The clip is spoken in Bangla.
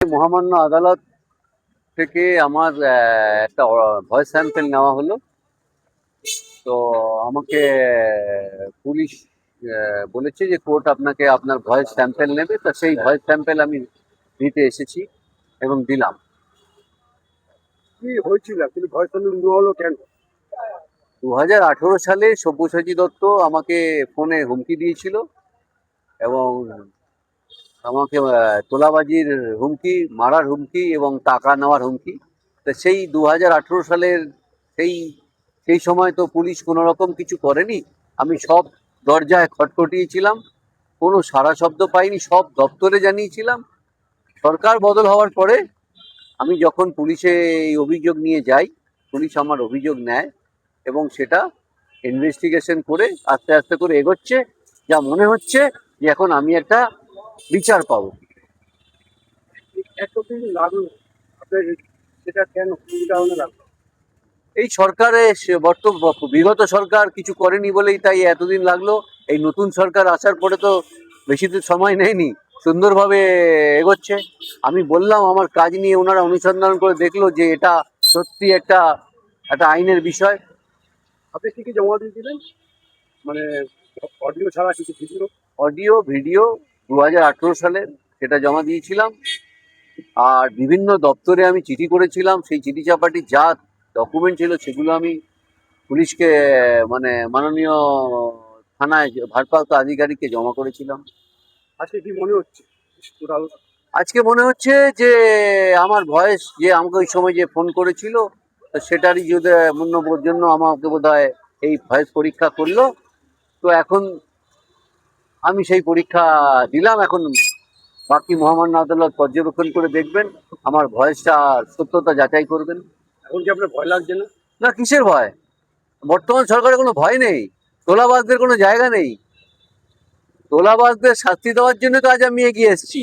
মহামান্য আদালত থেকে আমার একটা ভয়েস স্যাম্পেল নেওয়া হলো। তো আমাকে পুলিশ বলেছে যে কোর্ট আপনাকে আপনার ভয়েস স্যাম্পেল নেবে, তো সেই ভয়েস স্যাম্পেল আমি দিতে এসেছি এবং দিলাম। কি হয়েছিল? কিন্তু ভয়েস স্যাম্পেল নেওয়া হলো কেন? 2018 সালে সব্যসাচী দত্ত আমাকে ফোনে হুমকি দিয়েছিল এবং আমাকে তোলাবাজির হুমকি, মারার হুমকি এবং টাকা নেওয়ার হুমকি। তো সেই 2018 সালের সেই সেই সময় তো পুলিশ কোনো রকম কিছু করেনি। আমি সব দরজায় খটখটিয়েছিলাম, কোনো সাড়া শব্দ পাইনি, সব দপ্তরে জানিয়েছিলাম। সরকার বদল হওয়ার পরে আমি যখন পুলিশে এই অভিযোগ নিয়ে যাই, পুলিশ আমার অভিযোগ নেয় এবং সেটা ইনভেস্টিগেশন করে আস্তে আস্তে করে এগোচ্ছে। যা মনে হচ্ছে যে এখন আমি একটা বিচার পাবো। এতদিন লাগলো আপনার, সেটা কেন, কি কারণে লাগলো? এই সরকারে বিগত সরকার কিছু করেনি বলেই তাই এতদিন লাগলো। এই নতুন সরকার আসার পরে তো বেশি দিন সময় নেয়নি, সুন্দরভাবে এগোচ্ছে। আমি বললাম আমার কাজ নিয়ে, ওনারা অনুসন্ধান করে দেখলো যে এটা সত্যি একটা একটা আইনের বিষয়। আপনি কি কি জমা দিয়েছিলেন? মানে অডিও ছাড়া কিছু ভিডিও? অডিও ভিডিও 2018 সালে সেটা জমা দিয়েছিলাম। আর বিভিন্ন দপ্তরে আমি চিঠি করেছিলাম, সেই চিঠি চাপাটি যা ডকুমেন্ট ছিল সেগুলো আমি পুলিশকে, মানে মাননীয় থানায় ভারপ্রাপ্ত আধিকারিককে জমা করেছিলাম। আজকে কি মনে হচ্ছে টোটাল? আজকে মনে হচ্ছে যে আমার ভয়েস, যে আমাকে ওই সময় যে ফোন করেছিল, তো সেটারই যদি জন্য আমাকে বোধহয় এই ভয়েস পরীক্ষা করলো। তো এখন আমি সেই পরীক্ষা দিলাম। এখন বাকি মহামান্য আদালত পর্যবেক্ষণ করে দেখবেন, আমার ভয়েসটা সত্যতা যাচাই করবেন। এখন কি আপনার ভয় লাগছে না? না, কিসের ভয়? বর্তমান সরকারের কোনো ভয় নেই, তোলাবাজদের কোনো জায়গা নেই। তোলাবাজদের শাস্তি দেওয়ার জন্য তো আজ আমি এগিয়ে এসেছি।